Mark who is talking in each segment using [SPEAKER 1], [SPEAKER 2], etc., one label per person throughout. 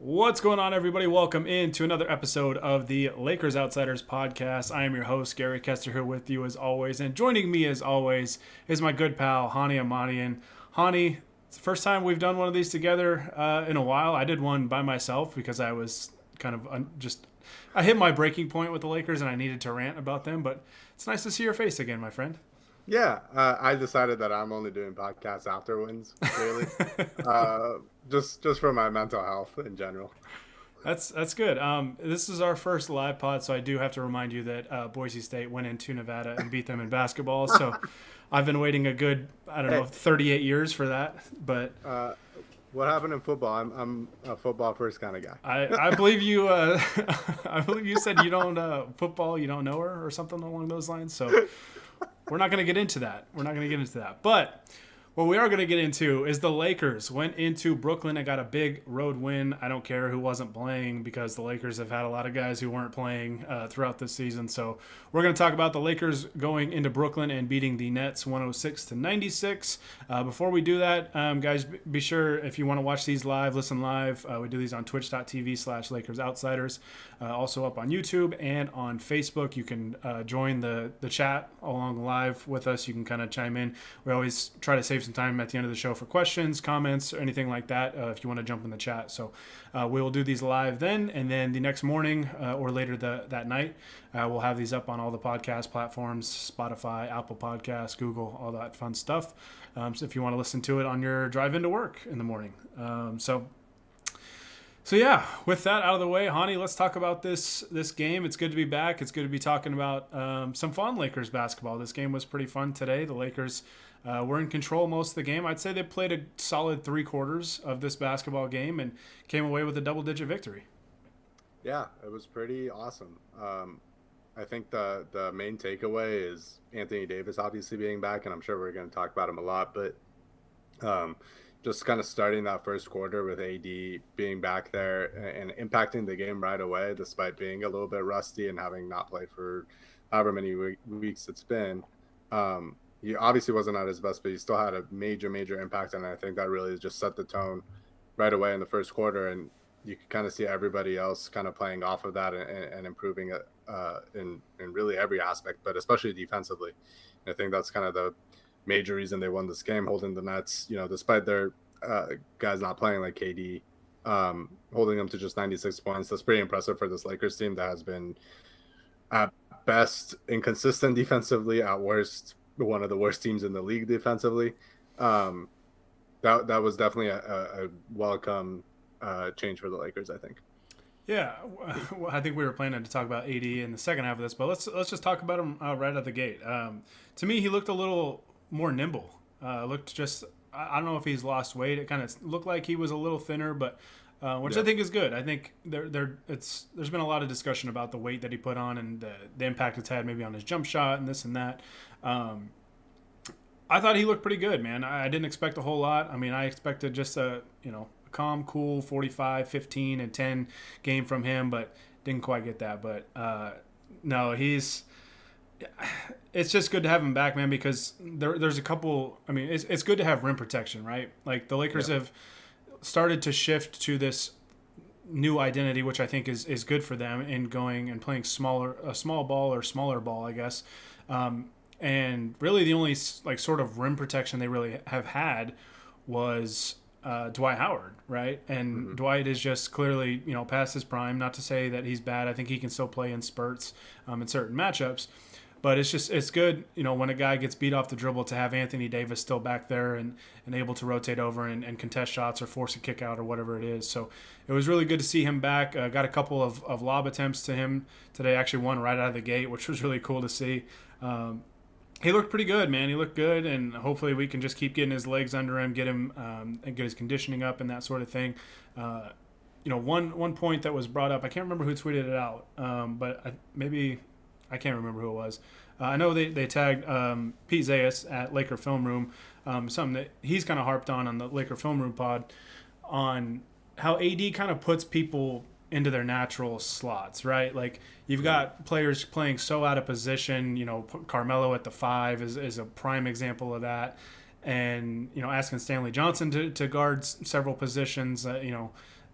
[SPEAKER 1] What's going on, everybody? Welcome into another episode of the Lakers Outsiders podcast. I am your host, Gary Kester, here with you as always. And joining me as always is my good pal, Hani Amadian. Hani, it's the first time we've done one of these together in a while. I did one by myself because I was kind of I hit my breaking point with the Lakers and I needed to rant about them. But it's nice to see your face again, my friend.
[SPEAKER 2] Yeah, I decided that I'm only doing podcasts after wins, really. uh, just for my mental health in general.
[SPEAKER 1] That's good. This is our first live pod, so I do have to remind you that Boise State went into Nevada and beat them in basketball. So I've been waiting a good, I don't know,
[SPEAKER 2] Hey,
[SPEAKER 1] 38 years for that. But
[SPEAKER 2] uh, what happened in football? I'm a football first kind of guy.
[SPEAKER 1] I believe you. I believe you said you don't football, you don't know her or something along those lines. So we're not going to get into that. But what we are going to get into is the Lakers went into Brooklyn and got a big road win. I don't care who wasn't playing because the Lakers have had a lot of guys who weren't playing throughout this season. So we're going to talk about the Lakers going into Brooklyn and beating the Nets 106-96. Before we do that, guys, be sure if you want to watch these live, listen live. We do these on twitch.tv/Lakers Outsiders. Also up on YouTube and on Facebook. You can join the chat along live with us. You can kind of chime in. We always try to save some time at the end of the show for questions, comments, or anything like that if you want to jump in the chat. So we will do these live then, and then the next morning or later that night, we'll have these up on all the podcast platforms, Spotify, Apple Podcasts, Google, all that fun stuff. So if you want to listen to it on your drive into work in the morning. So yeah, with that out of the way, Hani, let's talk about this game. It's good to be back. It's good to be talking about some fun Lakers basketball. This game was pretty fun today. The Lakers were in control most of the game. I'd say they played a solid 3 quarters of this basketball game and came away with a double-digit victory.
[SPEAKER 2] Yeah, it was pretty awesome. I think the main takeaway is Anthony Davis obviously being back, and I'm sure we're going to talk about him a lot, but just kind of starting that first quarter with AD being back there and impacting the game right away, despite being a little bit rusty and having not played for however many weeks it's been. He obviously wasn't at his best, but he still had a major impact, and I think that really just set the tone right away in the first quarter, and you could kind of see everybody else kind of playing off of that and improving it in really every aspect, but especially defensively. And I think that's kind of the major reason they won this game, holding the Nets, despite their guys not playing like KD, holding them to just 96 points. That's pretty impressive for this Lakers team that has been at best inconsistent defensively, at worst one of the worst teams in the league defensively. That was definitely a welcome change for the Lakers, I think.
[SPEAKER 1] Yeah, well, I think we were planning to talk about AD in the second half of this, but let's just talk about him right out of the gate. To me, he looked a little more nimble. Looked just I don't know if he's lost weight. It kind of looked like he was a little thinner, but which I think is good. I think there's been a lot of discussion about the weight that he put on and the impact it's had maybe on his jump shot and this and that. I thought he looked pretty good, man. I didn't expect a whole lot. I mean, I expected just a calm, cool 45, 15, and 10 game from him, but didn't quite get that. But no, it's just good to have him back, man, because there's a couple. I mean, it's good to have rim protection, right? Like the Lakers have started to shift to this new identity, which I think is good for them in going and playing a small ball or smaller ball, I guess. And really the only like sort of rim protection they really have had was Dwight Howard, right? And Dwight is just clearly, past his prime. Not to say that he's bad. I think he can still play in spurts in certain matchups. But it's good, when a guy gets beat off the dribble to have Anthony Davis still back there and able to rotate over and contest shots or force a kick out or whatever it is. So it was really good to see him back. Got a couple of lob attempts to him today, actually one right out of the gate, which was really cool to see. He looked pretty good, man. He looked good, and hopefully we can just keep getting his legs under him, get him and get his conditioning up and that sort of thing. One point that was brought up, I can't remember who tweeted it out, but I can't remember who it was. I know they tagged Pete Zayas at Laker Film Room, something that he's kind of harped on the Laker Film Room pod, on how AD kind of puts people into their natural slots, right? Like you've got players playing so out of position. Carmelo at the 5 is a prime example of that. And, asking Stanley Johnson to guard several positions,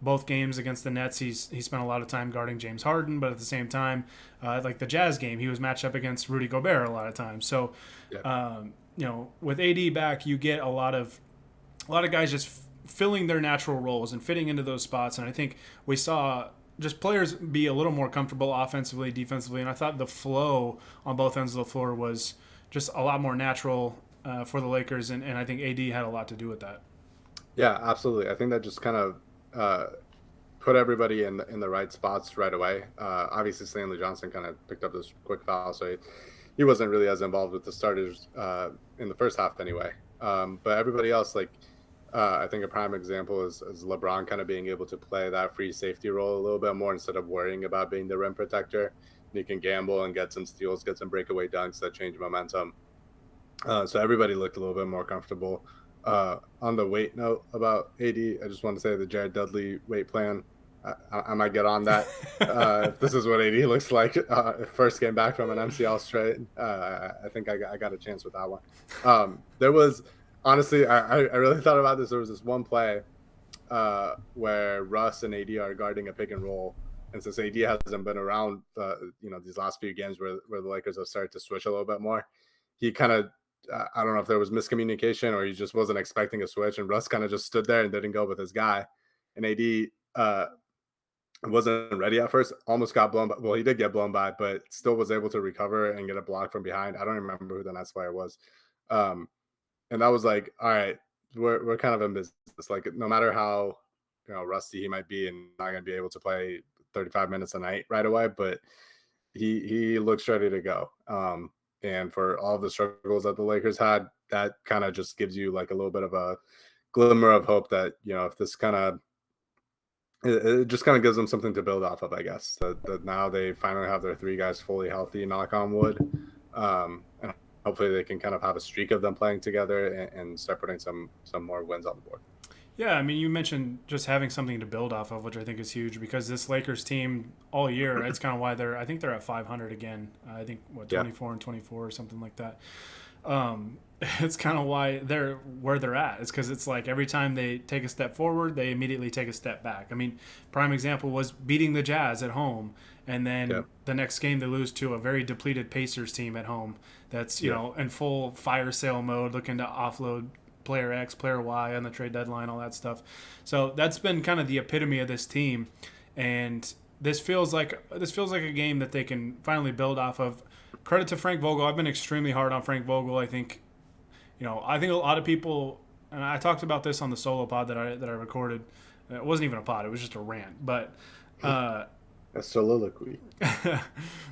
[SPEAKER 1] both games against the Nets, he spent a lot of time guarding James Harden, but at the same time, like the Jazz game, he was matched up against Rudy Gobert a lot of times. So,
[SPEAKER 2] Yeah.
[SPEAKER 1] With AD back, you get a lot of guys just filling their natural roles and fitting into those spots. And I think we saw just players be a little more comfortable offensively, defensively, and I thought the flow on both ends of the floor was just a lot more natural for the Lakers, and I think AD had a lot to do with that.
[SPEAKER 2] Yeah, absolutely. I think that just kind of put everybody in the right spots right away. Obviously, Stanley Johnson kind of picked up this quick foul, so he wasn't really as involved with the starters in the first half anyway. But everybody else, like I think a prime example is LeBron kind of being able to play that free safety role a little bit more instead of worrying about being the rim protector. And he can gamble and get some steals, get some breakaway dunks that change momentum. So everybody looked a little bit more comfortable. On the weight note about AD, I just want to say the Jared Dudley weight plan. I might get on that. If this is what AD looks like, first came back from an MCL straight. I think I got a chance with that one. There was, honestly, I really thought about this. There was this one play where Russ and AD are guarding a pick and roll. And since AD hasn't been around, these last few games where the Lakers have started to switch a little bit more, he kind of, I don't know if there was miscommunication or he just wasn't expecting a switch. And Russ kind of just stood there and didn't go with his guy. And AD wasn't ready at first, almost got blown by. Well, he did get blown by, but still was able to recover and get a block from behind. I don't remember who the Nets player was. And that was like, all right, we're kind of in business. Like, no matter how rusty he might be and not going to be able to play 35 minutes a night right away, but he looks ready to go. And for all of the struggles that the Lakers had, that kind of just gives you like a little bit of a glimmer of hope that, if this kind of, it just kind of gives them something to build off of, I guess, that now they finally have their three guys fully healthy, knock on wood. And hopefully they can kind of have a streak of them playing together and start putting some more wins on the board.
[SPEAKER 1] Yeah, I mean, you mentioned just having something to build off of, which I think is huge because this Lakers team all year, it's kind of why I think they're at 500 again. I think, 24 and 24 or something like that. It's kind of why they're where they're at. It's because it's like every time they take a step forward, they immediately take a step back. I mean, prime example was beating the Jazz at home, and then the next game they lose to a very depleted Pacers team at home that's, in full fire sale mode, looking to offload player X, player Y on the trade deadline, all that stuff. So that's been kind of the epitome of this team, and this feels like a game that they can finally build off of. Credit to Frank Vogel. I've been extremely hard on Frank Vogel. I think a lot of people, and I talked about this on the solo pod that I recorded. It wasn't even a pod; it was just a rant. But
[SPEAKER 2] a soliloquy.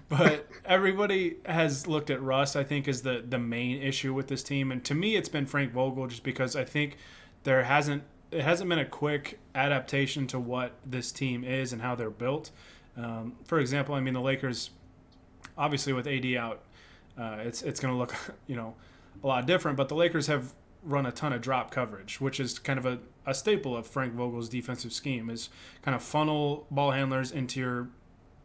[SPEAKER 1] But everybody has looked at Russ, I think, as the main issue with this team, and to me, it's been Frank Vogel, just because I think it hasn't been a quick adaptation to what this team is and how they're built. For example, I mean, the Lakers, obviously with AD out, it's going to look a lot different, but the Lakers have run a ton of drop coverage, which is kind of a staple of Frank Vogel's defensive scheme, is kind of funnel ball handlers into your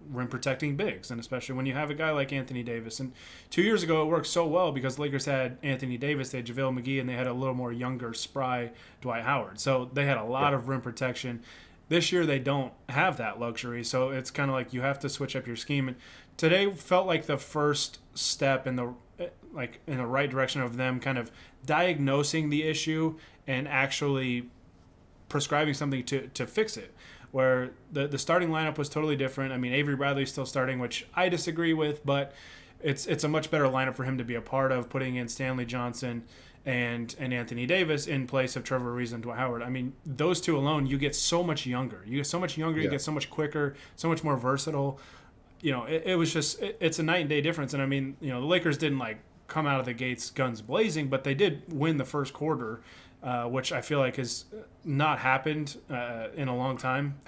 [SPEAKER 1] rim protecting bigs, and especially when you have a guy like Anthony Davis. And 2 years ago, it worked so well because the Lakers had Anthony Davis, they had JaVale McGee, and they had a little more younger, spry Dwight Howard. So they had a lot of rim protection. This year, they don't have that luxury, so it's kind of like you have to switch up your scheme. And today felt like the first step in the right direction of them kind of diagnosing the issue and actually prescribing something to fix it, where the starting lineup was totally different. I mean, Avery Bradley's still starting, which I disagree with, but it's a much better lineup for him to be a part of, putting in Stanley Johnson and Anthony Davis in place of Trevor Ariza and Dwight Howard. I mean, those two alone, you get so much younger. You get so much younger, you get so much quicker, so much more versatile. It was just, it's a night and day difference. And I mean, the Lakers didn't come out of the gates guns blazing, but they did win the first quarter, which I feel like has not happened in a long time.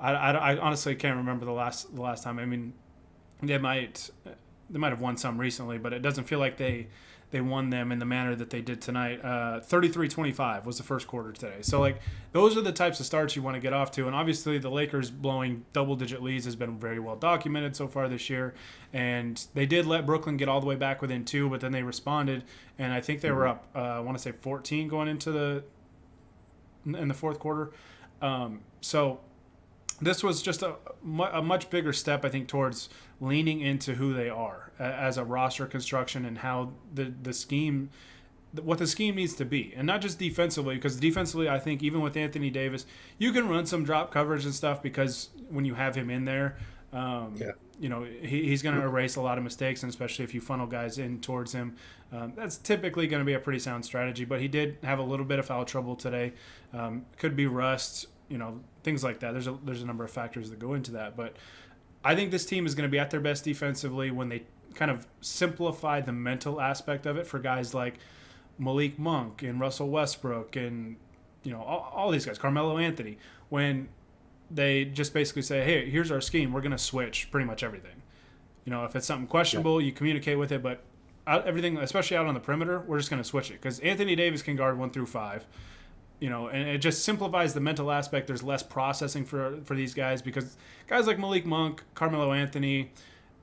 [SPEAKER 1] I honestly can't remember the last time. I mean, they might have won some recently, but it doesn't feel like they won them in the manner that they did tonight. 33-25 was the first quarter today. So, those are the types of starts you want to get off to. And obviously the Lakers blowing double-digit leads has been very well documented so far this year. And they did let Brooklyn get all the way back within 2, but then they responded. And I think they were up, I want to say 14 going into in the fourth quarter. So this was just a much bigger step, I think, towards leaning into who they are as a roster construction and how the scheme, what the scheme needs to be, and not just defensively. Because defensively, I think even with Anthony Davis, you can run some drop coverage and stuff because when you have him in there,
[SPEAKER 2] Yeah.
[SPEAKER 1] he's going to erase a lot of mistakes, and especially if you funnel guys in towards him, that's typically going to be a pretty sound strategy. But he did have a little bit of foul trouble today. Could be rust, things like that. There's a number of factors that go into that, but I think this team is going to be at their best defensively when they kind of simplify the mental aspect of it for guys like Malik Monk and Russell Westbrook and all these guys, Carmelo Anthony, when they just basically say, "Hey, here's our scheme. We're going to switch pretty much everything." If it's something
[SPEAKER 2] Yeah.
[SPEAKER 1] questionable, you communicate with it, but everything, especially out on the perimeter, we're just going to switch it because Anthony Davis can guard 1 through 5. And it just simplifies the mental aspect. There's less processing for these guys because guys like Malik Monk, Carmelo Anthony,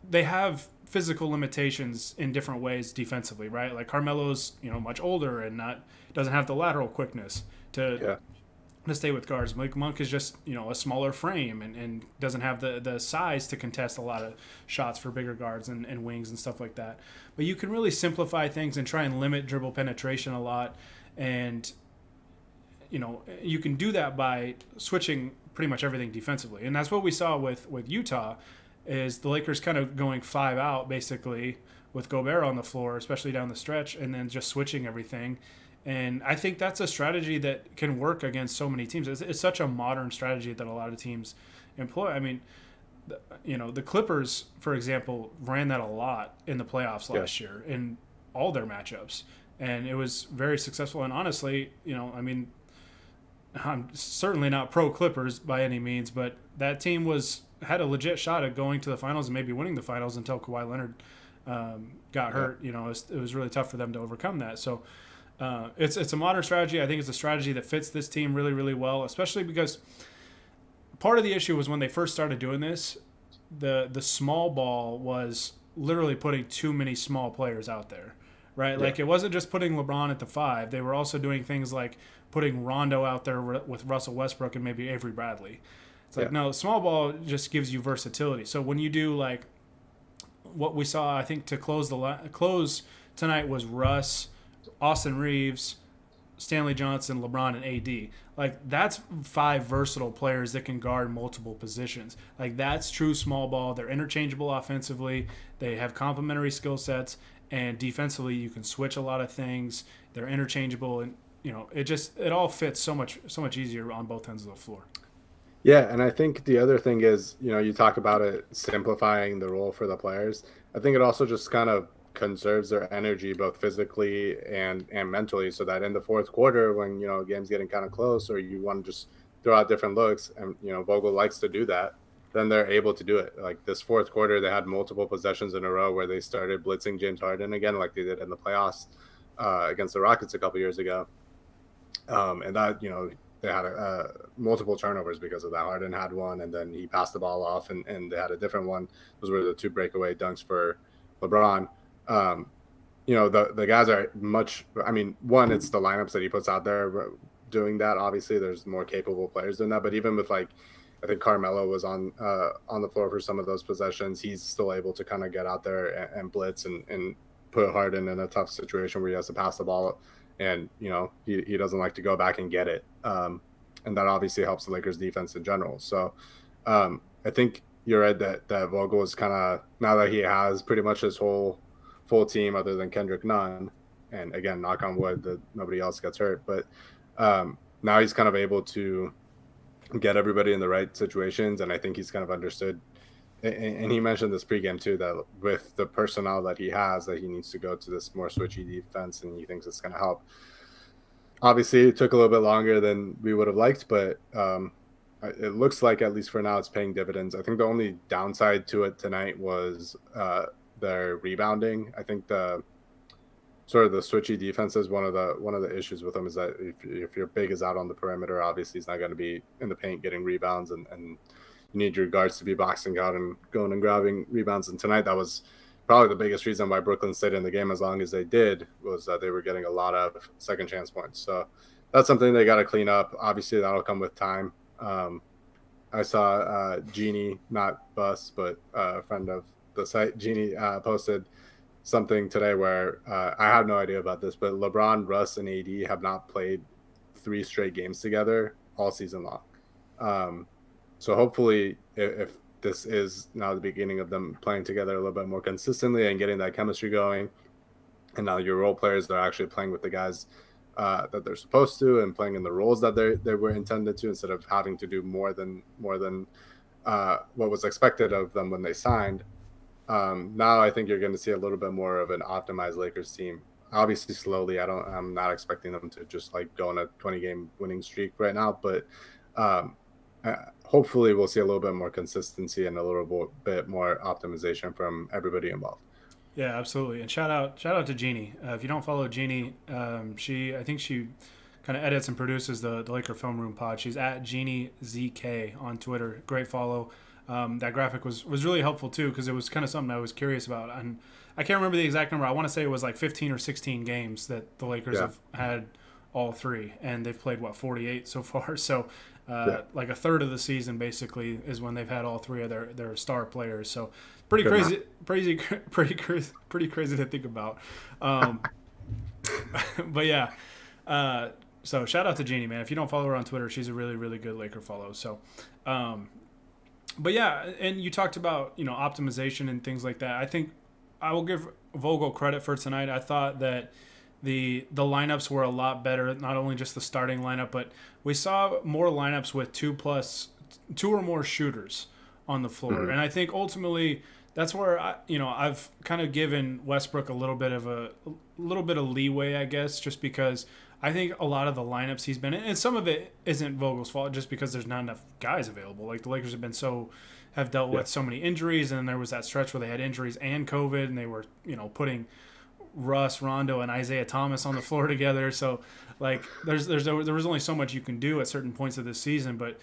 [SPEAKER 1] they have physical limitations in different ways defensively, right? Like Carmelo's, much older and not doesn't have the lateral quickness to
[SPEAKER 2] Yeah.
[SPEAKER 1] to stay with guards. Malik Monk is just, a smaller frame and doesn't have the size to contest a lot of shots for bigger guards and wings and stuff like that. But you can really simplify things and try and limit dribble penetration a lot. And you can do that by switching pretty much everything defensively. And that's what we saw with Utah is the Lakers kind of going 5 out basically with Gobert on the floor, especially down the stretch, and then just switching everything. And I think that's a strategy that can work against so many teams. It's such a modern strategy that a lot of teams employ. I mean, the Clippers, for example, ran that a lot in the playoffs
[SPEAKER 2] Yeah.
[SPEAKER 1] last year in all their matchups. And it was very successful. And honestly, I mean, I'm certainly not pro Clippers by any means, but that team had a legit shot at going to the finals and maybe winning the finals until Kawhi Leonard got hurt. It was really tough for them to overcome that. So it's a modern strategy. I think it's a strategy that fits this team really, really well, especially because part of the issue was when they first started doing this, the small ball was literally putting too many small players out there, right?
[SPEAKER 2] Yeah.
[SPEAKER 1] Like it wasn't just putting LeBron at the 5. They were also doing things like putting Rondo out there with Russell Westbrook and maybe Avery Bradley. It's like,
[SPEAKER 2] Yeah.
[SPEAKER 1] no, small ball just gives you versatility. So when you do like what we saw, I think to close tonight was Russ, Austin Reeves, Stanley Johnson, LeBron, and AD. Like that's 5 versatile players that can guard multiple positions. Like that's true small ball. They're interchangeable offensively. They have complementary skill sets, and defensively you can switch a lot of things. They're interchangeable, and it all fits so much easier on both ends of the floor.
[SPEAKER 2] Yeah, and I think the other thing is, you talk about it simplifying the role for the players. I think it also just kind of conserves their energy both physically and mentally, so that in the fourth quarter, when game's getting kind of close, or you want to just throw out different looks, and Vogel likes to do that, then they're able to do it. Like this fourth quarter, they had multiple possessions in a row where they started blitzing James Harden again, like they did in the playoffs against the Rockets a couple years ago, and that they had multiple turnovers because of that. Harden had one, and then he passed the ball off, and they had a different one. Those were the 2 breakaway dunks for LeBron. The guys are much. I mean, one, it's the lineups that he puts out there doing that. Obviously, there's more capable players than that. But even with I think Carmelo was on the floor for some of those possessions. He's still able to kind of get out there and blitz and put Harden in a tough situation where he has to pass the ball, and he doesn't like to go back and get it. And that obviously helps the Lakers defense in general. So I think you're right that Vogel is kind of, now that he has pretty much his whole full team other than Kendrick Nunn, and again, knock on wood that nobody else gets hurt, but now he's kind of able to get everybody in the right situations, and I think he's kind of understood. And he mentioned this pregame too, that with the personnel that he has, that he needs to go to this more switchy defense, and he thinks it's going to help. Obviously, it took a little bit longer than we would have liked, but it looks like, at least for now, it's paying dividends. I think the only downside to it tonight was their rebounding. I think the switchy defense is one of the issues with them, is that if your big is out on the perimeter, obviously he's not going to be in the paint getting rebounds, and you need your guards to be boxing out and going and grabbing rebounds. And tonight, that was probably the biggest reason why Brooklyn stayed in the game as long as they did, was that they were getting a lot of second chance points. So that's something they got to clean up. Obviously, that'll come with time. I saw Jeannie, not Bus, but a friend of the site, Jeannie, posted something today where I have no idea about this, but LeBron, Russ, and AD have not played 3 straight games together all season long. Um, so hopefully, if this is now the beginning of them playing together a little bit more consistently and getting that chemistry going, and now your role players are actually playing with the guys that they're supposed to and playing in the roles that they were intended to, instead of having to do more than what was expected of them when they signed. Now I think you're going to see a little bit more of an optimized Lakers team. Obviously, slowly. I'm not expecting them to just like go on a 20-game winning streak right now, but um, hopefully we'll see a little bit more consistency and a little bit more optimization from everybody involved.
[SPEAKER 1] Yeah, absolutely. And shout out to Jeannie. If you don't follow Jeannie, I think she kind of edits and produces the Laker Film Room pod. She's at Jeannie ZK on Twitter. Great follow. That graphic was really helpful too, because it was kind of something I was curious about. And I can't remember the exact number. I want to say it was like 15 or 16 games that the Lakers
[SPEAKER 2] Yeah,
[SPEAKER 1] have had all three, and they've played 48 so far. So
[SPEAKER 2] yeah,
[SPEAKER 1] like a third of the season basically is when they've had all three of their star players. So pretty
[SPEAKER 2] good math.
[SPEAKER 1] crazy, pretty crazy to think about. Um, but yeah, so shout out to Jeannie, man. If you don't follow her on Twitter, she's a really really good Laker follow. So. Um, but yeah, and you talked about optimization and things like that. I think I will give Vogel credit for tonight. I thought that the lineups were a lot better. Not only just the starting lineup, but we saw more lineups with two or more shooters on the floor.
[SPEAKER 2] Hmm.
[SPEAKER 1] And I think ultimately that's where I've kind of given Westbrook a little bit of leeway, I guess, just because I think a lot of the lineups he's been in, and some of it isn't Vogel's fault, just because there's not enough guys available. Like the Lakers have dealt
[SPEAKER 2] Yeah,
[SPEAKER 1] with so many injuries, and then there was that stretch where they had injuries and COVID, and they were putting Russ, Rondo, and Isaiah Thomas on the floor together. So like there was only so much you can do at certain points of the season. But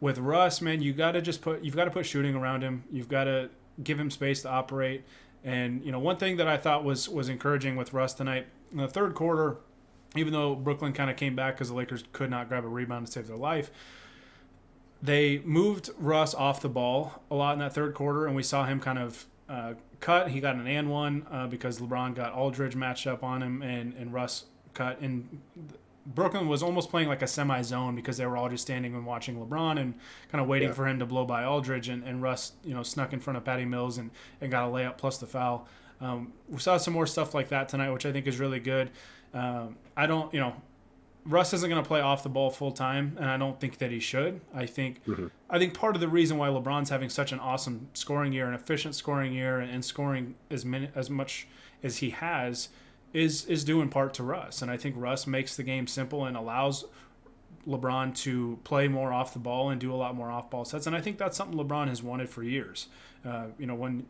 [SPEAKER 1] with Russ, man, you've got to put shooting around him. You've got to give him space to operate. And one thing that I thought was encouraging with Russ tonight in the third quarter, even though Brooklyn kind of came back because the Lakers could not grab a rebound to save their life, they moved Russ off the ball a lot in that third quarter, and we saw him kind of cut. He got an and one because LeBron got Aldridge matched up on him, and Russ cut. And Brooklyn was almost playing like a semi-zone because they were all just standing and watching LeBron and kind of waiting
[SPEAKER 2] yeah,
[SPEAKER 1] for him to blow by Aldridge, and Russ, snuck in front of Patty Mills and got a layup plus the foul. We saw some more stuff like that tonight, which I think is really good. I don't, Russ isn't going to play off the ball full time, and I don't think that he should.
[SPEAKER 2] hmm,
[SPEAKER 1] I think part of the reason why LeBron's having such an awesome scoring year, an efficient scoring year, and scoring as much as he has is due in part to Russ. And I think Russ makes the game simple and allows LeBron to play more off the ball and do a lot more off ball sets. And I think that's something LeBron has wanted for years. When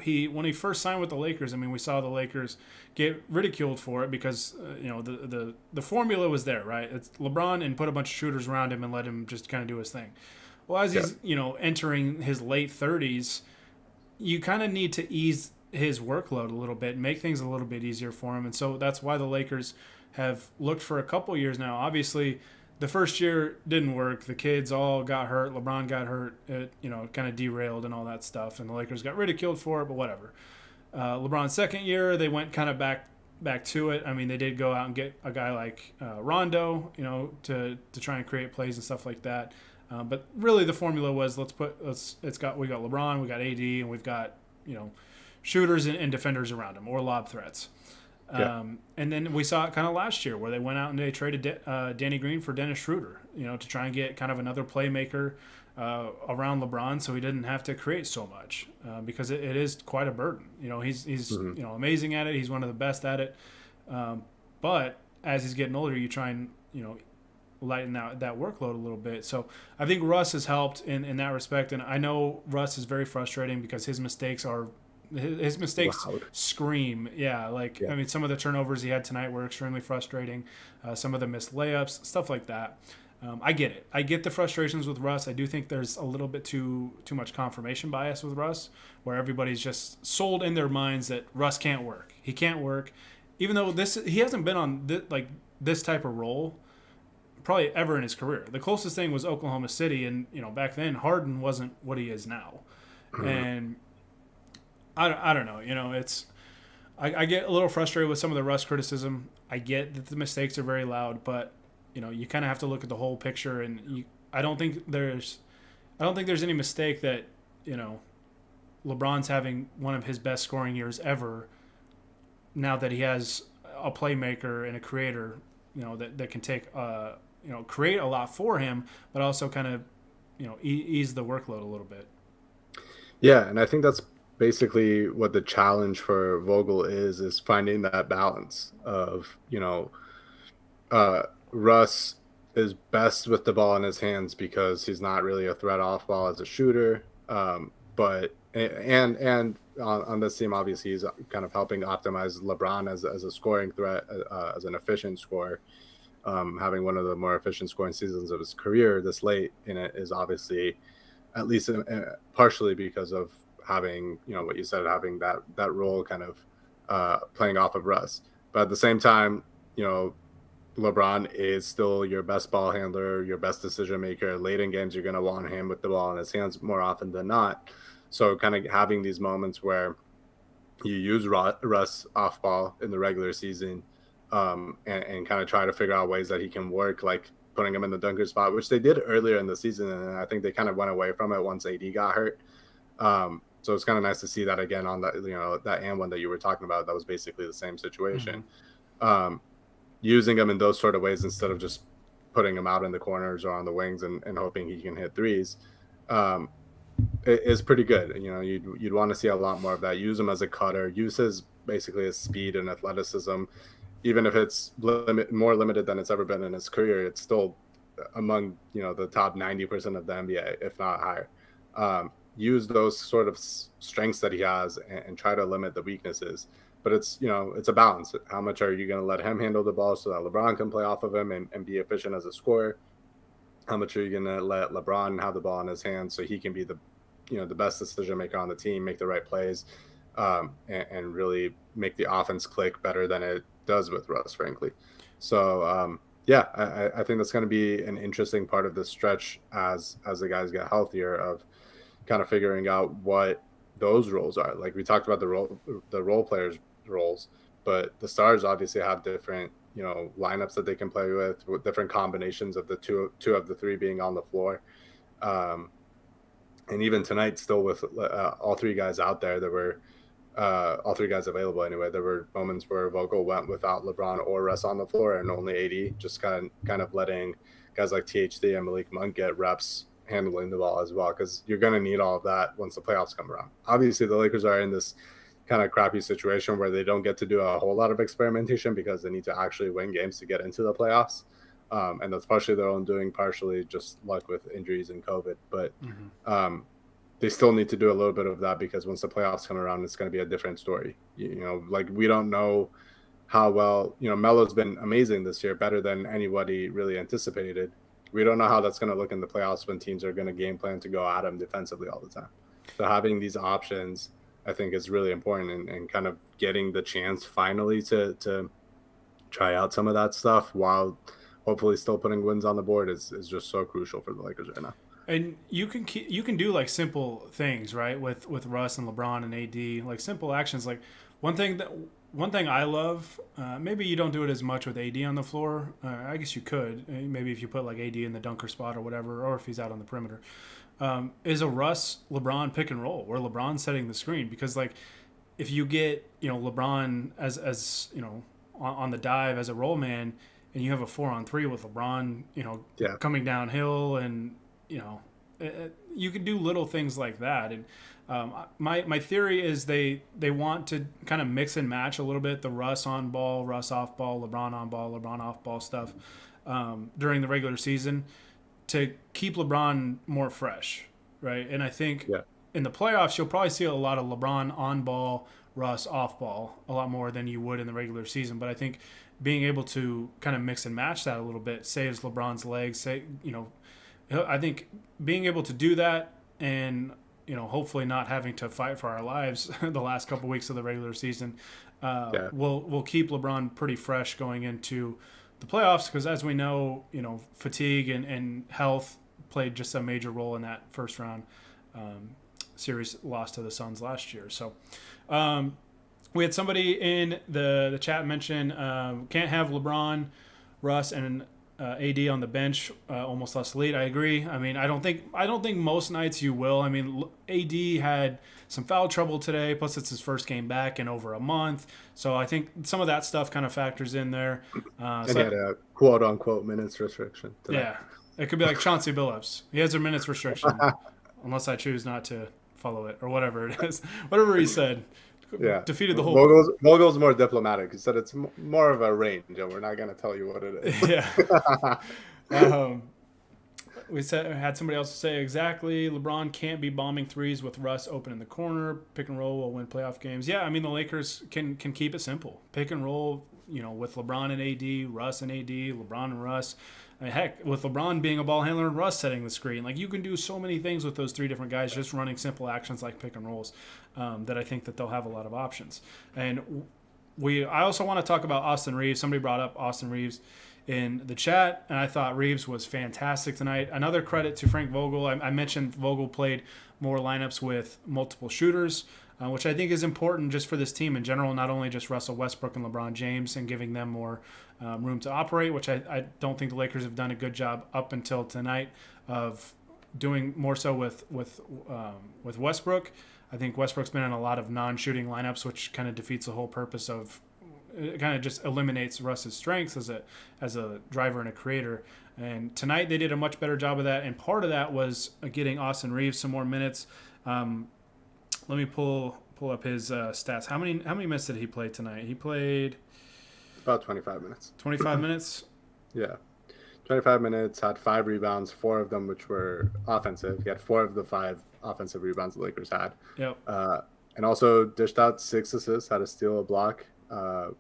[SPEAKER 1] he first signed with the Lakers, I mean, we saw the Lakers get ridiculed for it because the formula was there, right? It's LeBron and put a bunch of shooters around him and let him just kind of do his thing. Well, as
[SPEAKER 2] yeah,
[SPEAKER 1] he's entering his late 30s, you kind of need to ease his workload a little bit, make things a little bit easier for him, and so that's why the Lakers have looked for a couple years now. Obviously, the first year didn't work. The kids all got hurt. LeBron got hurt. It kind of derailed and all that stuff, and the Lakers got ridiculed for it. But whatever. LeBron's second year, they went kind of back to it. I mean, they did go out and get a guy like Rondo, to try and create plays and stuff like that. But really, the formula was we got LeBron, we got AD, and we've got shooters and defenders around him or lob threats.
[SPEAKER 2] yeah,
[SPEAKER 1] And then we saw it kind of last year where they went out and they traded Danny Green for Dennis Schroeder, to try and get kind of another playmaker around LeBron, so he didn't have to create so much because it is quite a burden. He's
[SPEAKER 2] hmm,
[SPEAKER 1] amazing at it. He's one of the best at it. But as he's getting older, you try and lighten that workload a little bit. So I think Russ has helped in that respect, and I know Russ is very frustrating because his mistakes
[SPEAKER 2] loud.
[SPEAKER 1] scream. Yeah, like
[SPEAKER 2] Yeah,
[SPEAKER 1] I mean, some of the turnovers he had tonight were extremely frustrating. Some of the missed layups, stuff like that. I get it. I get the frustrations with Russ. I do think there's a little bit too much confirmation bias with Russ, where everybody's just sold in their minds that Russ can't work. He can't work, even though he hasn't been on this type of role probably ever in his career. The closest thing was Oklahoma City, and back then Harden wasn't what he is now. And I don't know. It's I get a little frustrated with some of the Russ criticism. I get that the mistakes are very loud, but you kind of have to look at the whole picture. And I don't think there's any mistake that LeBron's having one of his best scoring years ever. Now that he has a playmaker and a creator, that can take create a lot for him, but also kind of ease the workload a little bit.
[SPEAKER 2] Yeah, and I think that's basically what the challenge for Vogel is finding that balance of, Russ is best with the ball in his hands because he's not really a threat off ball as a shooter. But and on this team, obviously, he's kind of helping optimize LeBron as a scoring threat, as an efficient scorer. Having one of the more efficient scoring seasons of his career this late in it is obviously at least partially because of having what you said, having that role kind of playing off of Russ. But at the same time, LeBron is still your best ball handler, your best decision maker. Late in games, you're going to want him with the ball in his hands more often than not. So kind of having these moments where you use Russ off ball in the regular season, and kind of try to figure out ways that he can work, like putting him in the dunker spot, which they did earlier in the season. And I think they kind of went away from it once AD got hurt. So it's kind of nice to see that again on that and one that you were talking about. That was basically the same situation. Using him in those sort of ways instead of just putting him out in the corners or on the wings and hoping he can hit threes, is pretty good. You'd want to see a lot more of that. Use him as a cutter. Use his speed and athleticism. Even if it's more limited than it's ever been in his career, it's still among the top 90% of the NBA, if not higher. Use those sort of strengths that he has and try to limit the weaknesses. But it's a balance. How much are you going to let him handle the ball so that LeBron can play off of him and be efficient as a scorer? How much are you going to let LeBron have the ball in his hands so he can be the best decision maker on the team, make the right plays, and really make the offense click better than it does with Russ, frankly. So I think that's going to be an interesting part of this stretch as the guys get healthier, of kind of figuring out what those roles are. Like we talked about the role players roles, but the stars obviously have different lineups that they can play with different combinations of the two of the three being on the floor. And even tonight, still with all three guys out there, there were all three guys available anyway. There were moments where Vogel went without LeBron or Russ on the floor and only AD, just kind of letting guys like THC and Malik Monk get reps handling the ball as well, because you're going to need all of that once the playoffs come around. Obviously, the Lakers are in this kind of crappy situation where they don't get to do a whole lot of experimentation because they need to actually win games to get into the playoffs. And that's partially their own doing, partially just luck with injuries and COVID. But they still need to do a little bit of that, because once the playoffs come around, it's going to be a different story. Like we don't know how well, Melo's been amazing this year, better than anybody really anticipated. We don't know how that's going to look in the playoffs when teams are going to game plan to go at him defensively all the time. So having these options, I think, is really important, and kind of getting the chance finally to try out some of that stuff while hopefully still putting wins on the board is just so crucial for the Lakers right now.
[SPEAKER 1] And you can do like simple things, right, with Russ and LeBron and AD, like simple actions. Like one thing I love, maybe you don't do it as much with AD on the floor. I guess you could, maybe if you put like AD in the dunker spot or whatever, or if he's out on the perimeter, is a Russ LeBron pick and roll where LeBron's setting the screen. Because like if you get LeBron as on the dive as a roll man, and you have a 4-on-3 with LeBron coming downhill, and you can do little things like that. And my theory is they want to kind of mix and match a little bit the Russ on ball, Russ off ball, LeBron on ball, LeBron off ball stuff during the regular season to keep LeBron more fresh, right? And I think in the playoffs you'll probably see a lot of LeBron on ball, Russ off ball a lot more than you would in the regular season. But I think being able to kind of mix and match that a little bit saves LeBron's legs. I think being able to do that, and hopefully not having to fight for our lives the last couple weeks of the regular season, will keep LeBron pretty fresh going into the playoffs because, as we know, fatigue and health played just a major role in that first round series loss to the Suns last year. So we had somebody in the chat mention can't have LeBron, Russ, and AD on the bench, almost less lead. I agree. I mean, I don't think most nights you will. I mean, AD had some foul trouble today. Plus, it's his first game back in over a month. So I think some of that stuff kind of factors in there.
[SPEAKER 2] And he had a quote unquote minutes restriction today.
[SPEAKER 1] Yeah, it could be like Chauncey Billups. He has a minutes restriction, unless I choose not to follow it or whatever it is. Whatever he said.
[SPEAKER 2] Yeah,
[SPEAKER 1] defeated the whole.
[SPEAKER 2] Vogel's more diplomatic. He said it's more of a range, and we're not going to tell you what it is.
[SPEAKER 1] Yeah. We had somebody else say exactly. LeBron can't be bombing threes with Russ open in the corner. Pick and roll will win playoff games. Yeah, I mean the Lakers can keep it simple. Pick and roll, with LeBron and AD, Russ and AD, LeBron and Russ. I mean, heck, with LeBron being a ball handler and Russ setting the screen, like you can do so many things with those three different guys just running simple actions like pick and rolls. That I think that they'll have a lot of options. And I also want to talk about Austin Reeves. Somebody brought up Austin Reeves in the chat, and I thought Reeves was fantastic tonight. Another credit to Frank Vogel. I mentioned Vogel played more lineups with multiple shooters, which I think is important just for this team in general, not only just Russell Westbrook and LeBron James and giving them more room to operate, which I don't think the Lakers have done a good job up until tonight of doing more so with Westbrook. I think Westbrook's been in a lot of non-shooting lineups, which kind of defeats the whole purpose of. It kind of just eliminates Russ's strengths as a driver and a creator. And tonight they did a much better job of that. And part of that was getting Austin Reeves some more minutes. Let me pull up his stats. How many minutes did he play tonight? He played
[SPEAKER 2] about 25 minutes.
[SPEAKER 1] 25 minutes.
[SPEAKER 2] Yeah. 25 minutes, had 5 rebounds, 4 of them which were offensive. He had 4 of the 5 offensive rebounds the Lakers had.
[SPEAKER 1] Yep.
[SPEAKER 2] And also dished out 6 assists, had a steal, a block,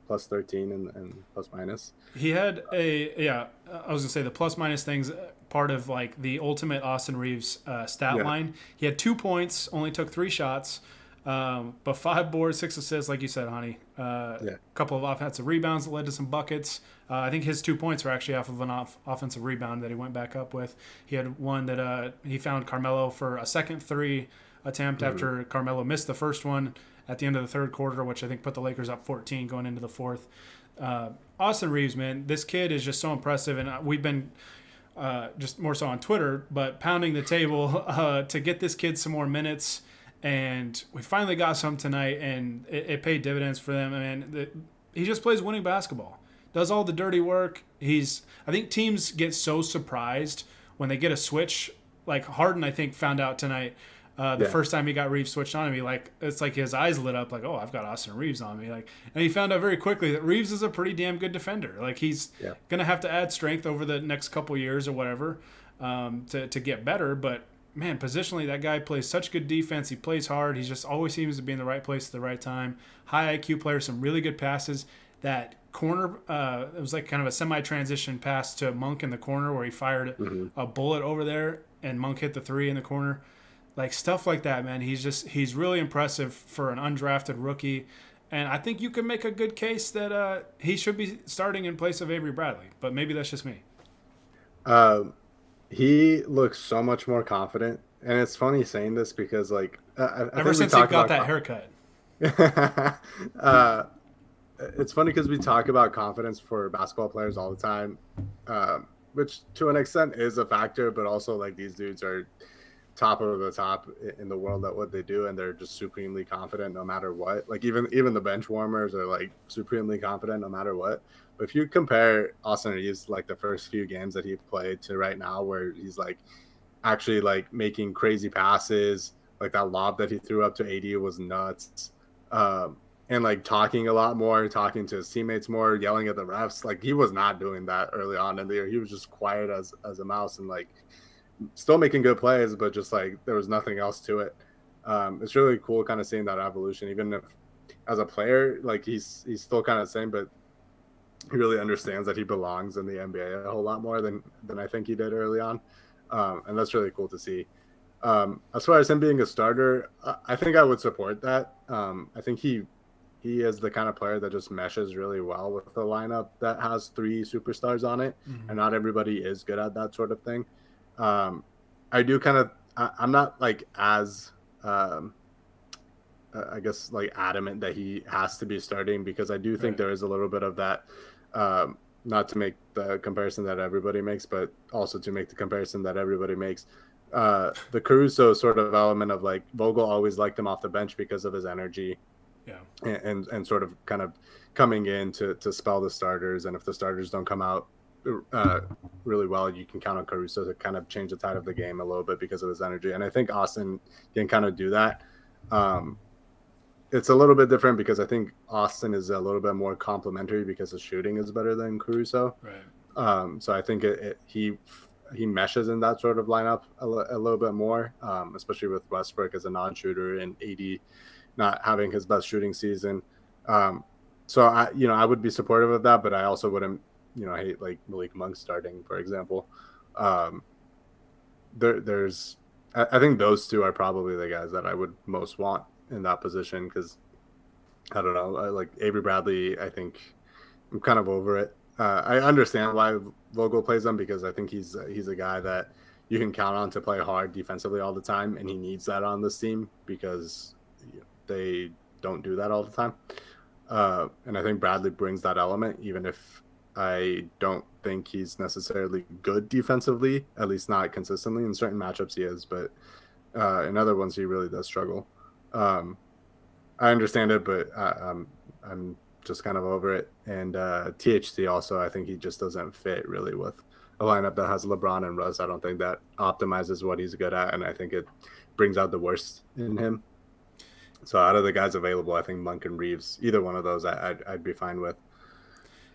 [SPEAKER 2] plus 13 and plus minus.
[SPEAKER 1] He had I was gonna say the plus minus things part of like the ultimate Austin Reeves stat line. He had 2 points, only took 3 shots, but 5 boards, 6 assists, like you said, honey. A couple of offensive rebounds that led to some buckets. I think his 2 points were actually off of an offensive rebound that he went back up with. He had one that he found Carmelo for a second 3 attempt after Carmelo missed the first one at the end of the third quarter, which I think put the Lakers up 14 going into the fourth. Austin Reeves, man, this kid is just so impressive, and we've been just more so on Twitter, but pounding the table to get this kid some more minutes, and we finally got some tonight, and it paid dividends for them. And he just plays winning basketball, does all the dirty work. I think teams get so surprised when they get a switch. Like Harden, I think, found out tonight. First time he got Reeves switched on him, it's like his eyes lit up, like, oh, I've got Austin Reeves on me. And he found out very quickly that Reeves is a pretty damn good defender. Like he's gonna have to add strength over the next couple years or whatever to get better. But man, positionally, that guy plays such good defense. He plays hard. He just always seems to be in the right place at the right time. High IQ player, some really good passes. That corner, it was like kind of a semi-transition pass to Monk in the corner where he fired a bullet over there, and Monk hit the 3 in the corner. Like stuff like that, man. He's really impressive for an undrafted rookie, and I think you can make a good case that he should be starting in place of Avery Bradley. But maybe that's just me.
[SPEAKER 2] He looks so much more confident, and it's funny saying this because
[SPEAKER 1] ever since he got that haircut.
[SPEAKER 2] It's funny because we talk about confidence for basketball players all the time, which to an extent is a factor, but also like these dudes are top of the top in the world at what they do, and they're just supremely confident no matter what. Like even the bench warmers are like supremely confident no matter what. But if you compare Austin Reeves like the first few games that he played to right now, where he's like actually like making crazy passes, like that lob that he threw up to AD was nuts, and like talking a lot more, talking to his teammates more, yelling at the refs. Like he was not doing that early on in the year. He was just quiet as a mouse, and like still making good plays, but just like there was nothing else to it. It's really cool kind of seeing that evolution, even if as a player, like he's still kind of the same, but he really understands that he belongs in the NBA a whole lot more than I think he did early on. And that's really cool to see. As far as him being a starter, I think I would support that. I think he he is the kind of player that just meshes really well with the lineup that has three superstars on it,
[SPEAKER 1] Mm-hmm.
[SPEAKER 2] and not everybody is good at that sort of thing. I do kind of, I'm not like as, I guess, like adamant that he has to be starting, because I do think
[SPEAKER 1] Right.
[SPEAKER 2] there is a little bit of that. Not to make the comparison that everybody makes, but also to make the comparison that everybody makes. The Caruso sort of element of like Vogel always liked him off the bench because of his energy,
[SPEAKER 1] Yeah.
[SPEAKER 2] and sort of kind of coming in to spell the starters. And if the starters don't come out uh, really well, you can count on Caruso to kind of change the tide of the game a little bit because of his energy. And I think Austin can kind of do that. Um, it's a little bit different because I think Austin is a little bit more complimentary because his shooting is better than Caruso.
[SPEAKER 1] Right.
[SPEAKER 2] So I think he meshes in that sort of lineup a little bit more, especially with Westbrook as a non-shooter and AD not having his best shooting season. Um, so I would be supportive of that, but I also wouldn't, hate like Malik Monk starting, for example. Um, there's I think those two are probably the guys that I would most want in that position, because I don't know, like Avery Bradley, I think I'm kind of over it. I understand why Vogel plays him, because I think he's a guy that you can count on to play hard defensively all the time, and he needs that on this team because they don't do that all the time. And I think Bradley brings that element, even if I don't think he's necessarily good defensively, at least not consistently. In certain matchups he is, but in other ones he really does struggle. Um, I understand it, but I'm just kind of over it. And THC also, I think he just doesn't fit really with a lineup that has LeBron and Russ. I don't think that optimizes what he's good at, and I think it brings out the worst in him. So out of the guys available, I think Monk and Reeves, either one of those, I'd be fine with.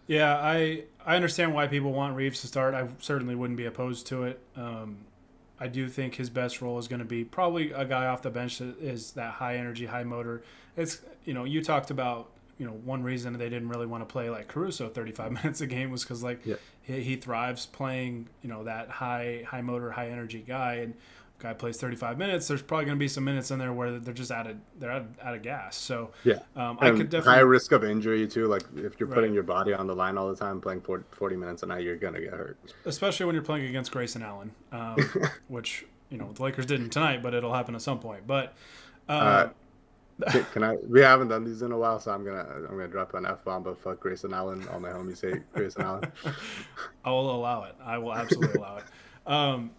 [SPEAKER 1] Yeah, I understand why people want Reeves to start. I certainly wouldn't be opposed to it. I do think his best role is going to be probably a guy off the bench that is that high energy, high motor. It's you talked about one reason they didn't really want to play like Caruso 35 minutes a game was because like
[SPEAKER 2] Yeah.
[SPEAKER 1] he thrives playing that high motor, high energy guy, and guy plays 35 minutes. There's probably going to be some minutes in there where they're just out of gas. So
[SPEAKER 2] Yeah.
[SPEAKER 1] I could
[SPEAKER 2] And high
[SPEAKER 1] definitely
[SPEAKER 2] risk of injury too. Like if you're putting
[SPEAKER 1] right.
[SPEAKER 2] your body on the line all the time, playing 40 minutes a night, you're going to get hurt.
[SPEAKER 1] Especially when you're playing against Grayson Allen, which the Lakers didn't tonight, but it'll happen at some point. But
[SPEAKER 2] uh,
[SPEAKER 1] uh,
[SPEAKER 2] can I? We haven't done these in a while, so I'm gonna drop an F bomb. But fuck Grayson Allen. All my homies hate Grayson Allen.
[SPEAKER 1] I will allow it. I will absolutely allow it.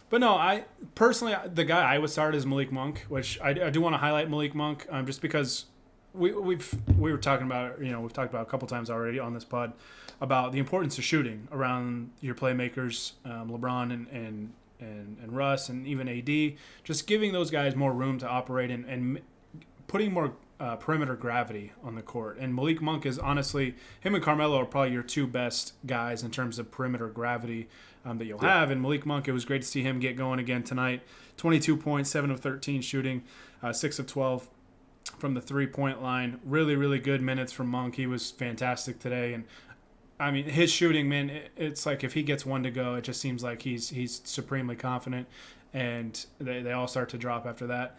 [SPEAKER 1] But no, I personally the guy I would start is Malik Monk, which I do want to highlight Malik Monk, just because we were talking about we've talked about a couple times already on this pod about the importance of shooting around your playmakers, LeBron and Russ and even AD, just giving those guys more room to operate and putting more perimeter gravity on the court. And Malik Monk is honestly, him and Carmelo are probably your two best guys in terms of perimeter gravity that you'll have. And Malik Monk, it was great to see him get going again tonight. 22 points, 7 of 13 shooting, 6 of 12 from the three-point line. Really, really good minutes from Monk. He was fantastic today. And I mean, his shooting, man, it's like if he gets one to go, it just seems like he's supremely confident, and they all start to drop after that.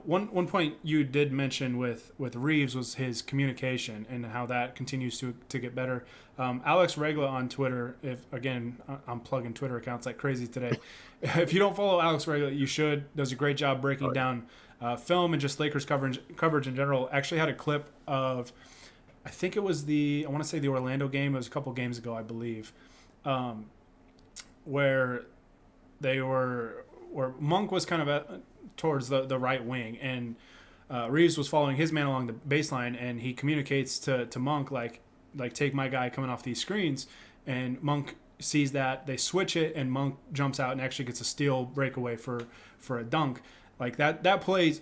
[SPEAKER 1] One point you did mention with Reeves was his communication and how that continues to get better. Alex Regla on Twitter, if again I'm plugging Twitter accounts like crazy today. If you don't follow Alex Regla, you should. Does a great job breaking down film and just Lakers coverage in general. Actually had a clip of, I think it was I want to say the Orlando game. It was a couple games ago, I believe, where where Monk was kind of towards the right wing, and Reeves was following his man along the baseline, and he communicates to Monk like take my guy coming off these screens, and Monk sees that, they switch it, and Monk jumps out and actually gets a steal breakaway for a dunk. Like that play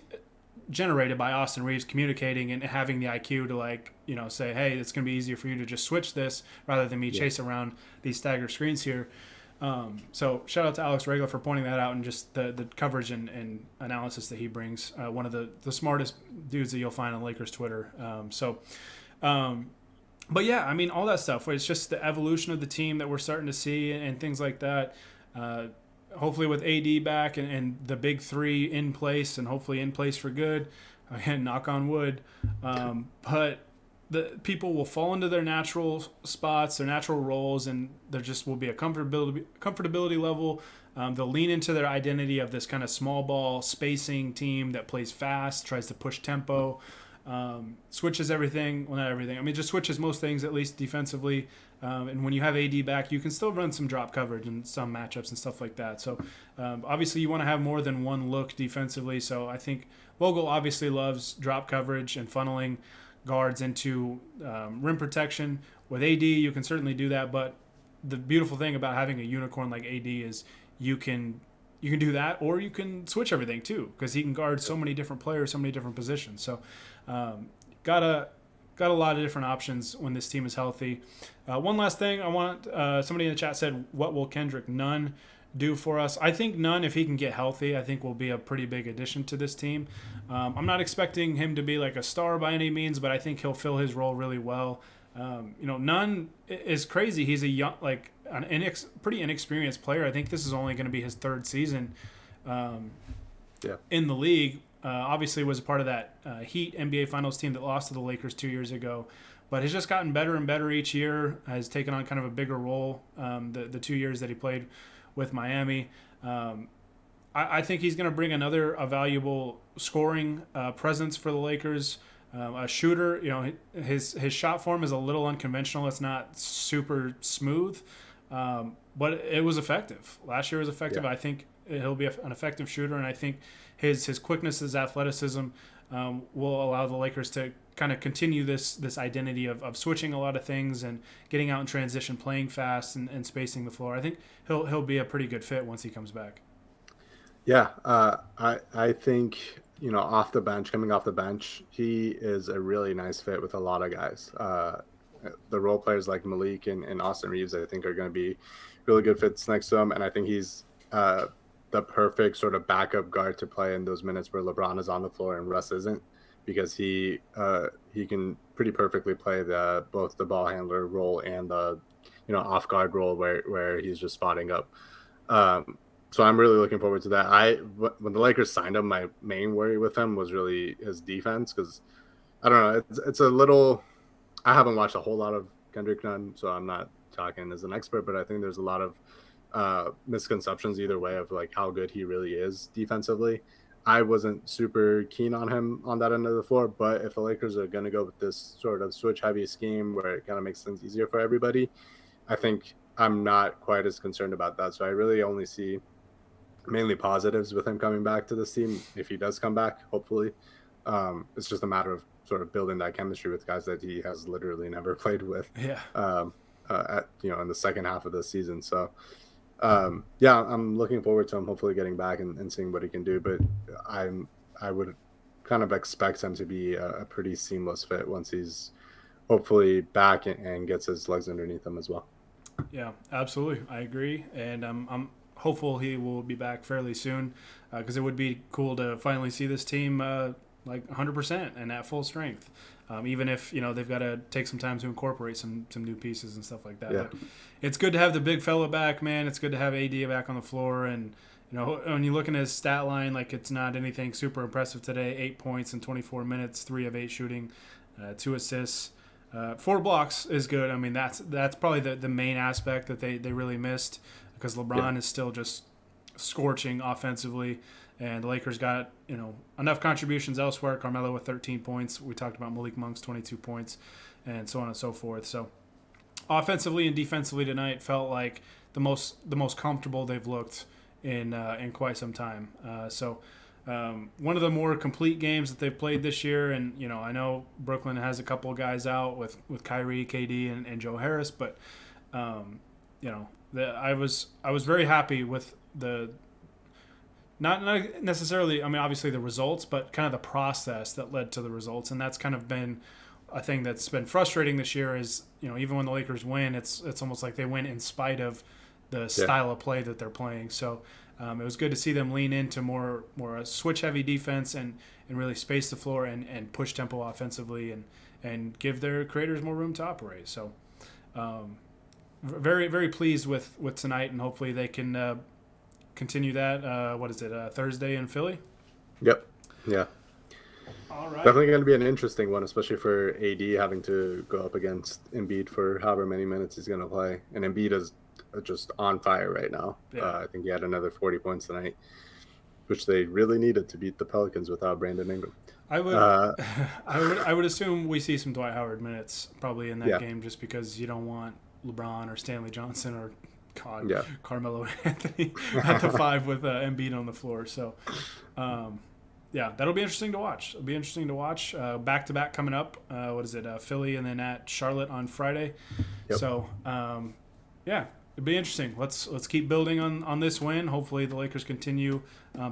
[SPEAKER 1] generated by Austin Reeves communicating and having the IQ to say, hey, it's going to be easier for you to just switch this rather than me chase around these stagger screens here. So shout out to Alex Regla for pointing that out, and just the coverage and analysis that he brings. One of the smartest dudes that you'll find on Lakers Twitter. But yeah, I mean, all that stuff. It's just the evolution of the team that we're starting to see and things like that. Hopefully with AD back and the big three in place, and hopefully in place for good. again, knock on wood. But the people will fall into their natural spots, their natural roles, and there just will be a comfortability level. They'll lean into their identity of this kind of small ball spacing team that plays fast, tries to push tempo, switches everything. Well, not everything. I mean, just switches most things, at least defensively. And when you have AD back, you can still run some drop coverage in some matchups and stuff like that. So obviously you want to have more than one look defensively. So I think Vogel obviously loves drop coverage and funneling guards into rim protection. With AD, you can certainly do that. But the beautiful thing about having a unicorn like AD is you can do that, or you can switch everything too, because he can guard so many different players, so many different positions. So got a lot of different options when this team is healthy. One last thing, I want somebody in the chat said, what will Kendrick Nunn do for us? I think Nunn, if he can get healthy, I think will be a pretty big addition to this team. I'm not expecting him to be like a star by any means, but I think he'll fill his role really well. Nunn is crazy. He's a young, pretty inexperienced player. I think this is only going to be his third season in the league. Obviously was a part of that Heat NBA Finals team that lost to the Lakers 2 years ago, but has just gotten better and better each year, has taken on kind of a bigger role the 2 years that he played with Miami. I think he's going to bring another valuable scoring presence for the Lakers. A shooter, his shot form is a little unconventional. It's not super smooth, but it was effective. Last year was effective.
[SPEAKER 2] Yeah.
[SPEAKER 1] I think he'll be an effective shooter, and I think his quickness, his athleticism will allow the Lakers to kind of continue this identity of switching a lot of things and getting out in transition, playing fast and spacing the floor. I think he'll be a pretty good fit once he comes back.
[SPEAKER 2] Yeah, I think coming off the bench, he is a really nice fit with a lot of guys. The role players like Malik and Austin Reeves, I think, are going to be really good fits next to him, and I think he's the perfect sort of backup guard to play in those minutes where LeBron is on the floor and Russ isn't, because he can pretty perfectly play both the ball handler role and the off guard role where he's just spotting up. So I'm really looking forward to that. When the Lakers signed him, my main worry with him was really his defense, because I don't know, it's a little. I haven't watched a whole lot of Kendrick Nunn, so I'm not talking as an expert, but I think there's a lot of misconceptions either way of like how good he really is defensively. I wasn't super keen on him on that end of the floor, but if the Lakers are going to go with this sort of switch heavy scheme where it kind of makes things easier for everybody, I think I'm not quite as concerned about that. So I really only see mainly positives with him coming back to this team. If he does come back, hopefully, it's just a matter of sort of building that chemistry with guys that he has literally never played with.
[SPEAKER 1] Yeah.
[SPEAKER 2] In the second half of the season. So, I'm looking forward to him hopefully getting back and seeing what he can do. But I would kind of expect him to be a pretty seamless fit once he's hopefully back and gets his legs underneath him as well.
[SPEAKER 1] Yeah, absolutely. I agree. And I'm hopeful he will be back fairly soon, because it would be cool to finally see this team like 100% and at full strength. Even if they've got to take some time to incorporate some new pieces and stuff like that.
[SPEAKER 2] Yeah.
[SPEAKER 1] But it's good to have the big fella back, man. It's good to have AD back on the floor, and when you look at his stat line, like, it's not anything super impressive today. 8 points in 24 minutes, 3 of 8 shooting, 2 assists, 4 blocks is good. I mean, that's probably the main aspect that they really missed, because LeBron is still just scorching offensively. And the Lakers got, enough contributions elsewhere. Carmelo with 13 points. We talked about Malik Monk's 22 points, and so on and so forth. So offensively and defensively tonight felt like the most comfortable they've looked in quite some time. One of the more complete games that they've played this year. And I know Brooklyn has a couple of guys out with Kyrie, KD, and Joe Harris, but I was very happy with the. Not necessarily, I mean, obviously the results, but kind of the process that led to the results. And that's kind of been a thing that's been frustrating this year is, even when the Lakers win, it's almost like they win in spite of the style of play that they're playing. So it was good to see them lean into more a switch-heavy defense and really space the floor and push tempo offensively and give their creators more room to operate. So very, very pleased with tonight, and hopefully they can continue that. Thursday in Philly?
[SPEAKER 2] Yep. Yeah.
[SPEAKER 1] All right.
[SPEAKER 2] Definitely going to be an interesting one, especially for AD having to go up against Embiid for however many minutes he's going to play. And Embiid is just on fire right now.
[SPEAKER 1] Yeah.
[SPEAKER 2] I think he had another 40 points tonight, which they really needed to beat the Pelicans without Brandon Ingram.
[SPEAKER 1] I would,
[SPEAKER 2] Uh,
[SPEAKER 1] I would assume we see some Dwight Howard minutes probably in that
[SPEAKER 2] yeah,
[SPEAKER 1] game, just because you don't want LeBron or Stanley Johnson or God
[SPEAKER 2] yeah.
[SPEAKER 1] Carmelo Anthony at the five with Embiid on the floor. So, um, yeah, that'll be interesting to watch. It'll be interesting to watch. Back to back coming up. What is it? Philly and then at Charlotte on Friday.
[SPEAKER 2] Yep.
[SPEAKER 1] So, yeah, it'd be interesting. Let's keep building on this win. Hopefully, the Lakers continue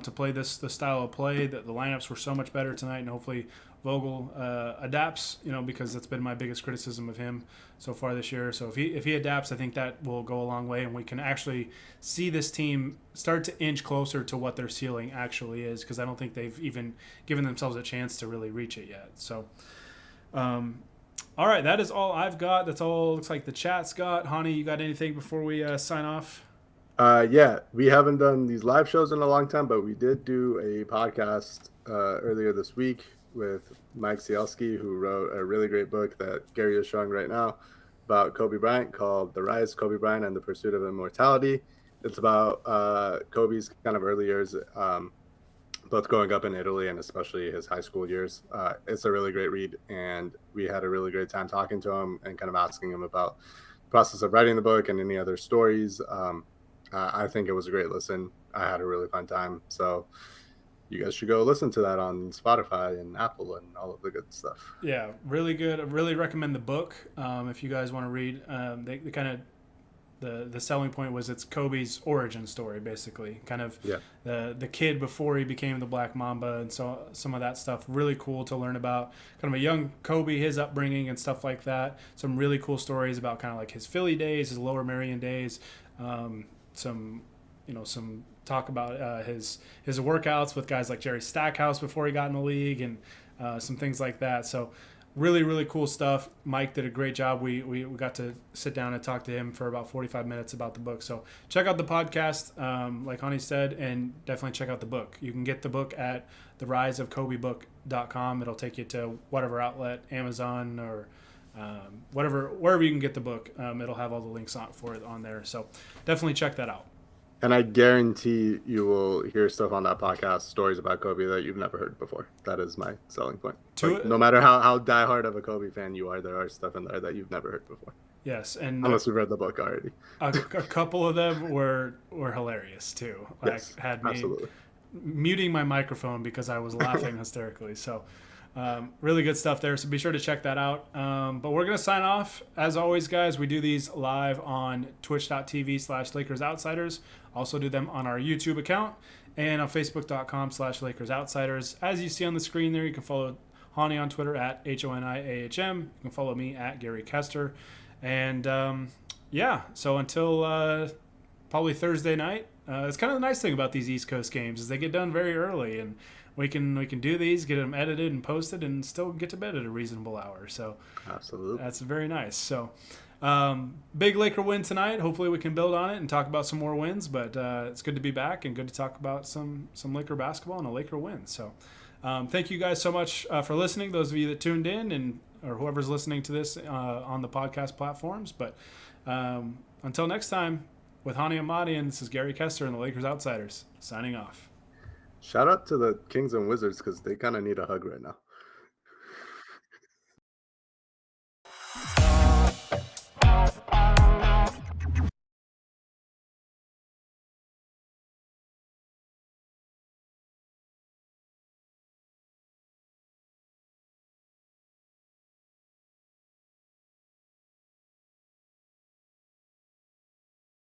[SPEAKER 1] to play the style of play. That the lineups were so much better tonight, and hopefully Vogel adapts. Because that's been my biggest criticism of him so far this year. So if he adapts, I think that will go a long way, and we can actually see this team start to inch closer to what their ceiling actually is. Because I don't think they've even given themselves a chance to really reach it yet. So. All right, that is all I've got. That's all looks like the chat's got. Hani, you got anything before we sign off?
[SPEAKER 2] Yeah, we haven't done these live shows in a long time, but we did do a podcast earlier this week with Mike Cielski, who wrote a really great book that Gary is showing right now about Kobe Bryant called The Rise, Kobe Bryant and the Pursuit of Immortality. It's about Kobe's kind of early years, both growing up in Italy and especially his high school years. It's a really great read, and we had a really great time talking to him and kind of asking him about the process of writing the book and any other stories. I think it was a great listen. I had a really fun time. So you guys should go listen to that on Spotify and Apple and all of the good stuff.
[SPEAKER 1] Yeah, really good. I really recommend the book if you guys want to read. They kind of the selling point was it's Kobe's origin story, basically, kind of
[SPEAKER 2] Yeah.
[SPEAKER 1] the kid before he became the Black Mamba, and so some of that stuff really cool to learn about, kind of a young Kobe, his upbringing and stuff like that. Some really cool stories about kind of like his Philly days, his Lower Merion days, some talk about his workouts with guys like Jerry Stackhouse before he got in the league, and some things like that. So really, really cool stuff. Mike did a great job. We got to sit down and talk to him for about 45 minutes about the book. So check out the podcast, like Hani said, and definitely check out the book. You can get the book at theriseofkobebook.com. It'll take you to whatever outlet, Amazon or wherever you can get the book. It'll have all the links for it on there. So definitely check that out.
[SPEAKER 2] And I guarantee you will hear stuff on that podcast, stories about Kobe that you've never heard before. That is my selling point. Like, no matter how diehard of a Kobe fan you are, there are stuff in there that you've never heard before.
[SPEAKER 1] Yes, and
[SPEAKER 2] unless you've read the book already.
[SPEAKER 1] a couple of them were hilarious too. Like,
[SPEAKER 2] yes,
[SPEAKER 1] had me
[SPEAKER 2] absolutely.
[SPEAKER 1] muting my microphone because I was laughing hysterically. So really good stuff there. So be sure to check that out. But we're going to sign off. As always, guys, we do these live on twitch.tv/Lakers Outsiders. Also do them on our YouTube account and on facebook.com/Lakers Outsiders. As you see on the screen there, you can follow Hani on Twitter at HONIAHM. You can follow me at Gary Kester. And so until probably Thursday night, it's kind of the nice thing about these East Coast games is they get done very early, and we can do these, get them edited and posted, and still get to bed at a reasonable hour. So
[SPEAKER 2] absolutely,
[SPEAKER 1] that's very nice. So big Laker win tonight. Hopefully we can build on it and talk about some more wins. But it's good to be back and good to talk about some Laker basketball and a Laker win. So thank you guys so much for listening. Those of you that tuned in or whoever's listening to this on the podcast platforms. But until next time, with Hani Ahmadi, and this is Gary Kester and the Lakers Outsiders signing off.
[SPEAKER 2] Shout out to the Kings and Wizards because they kind of need a hug right now.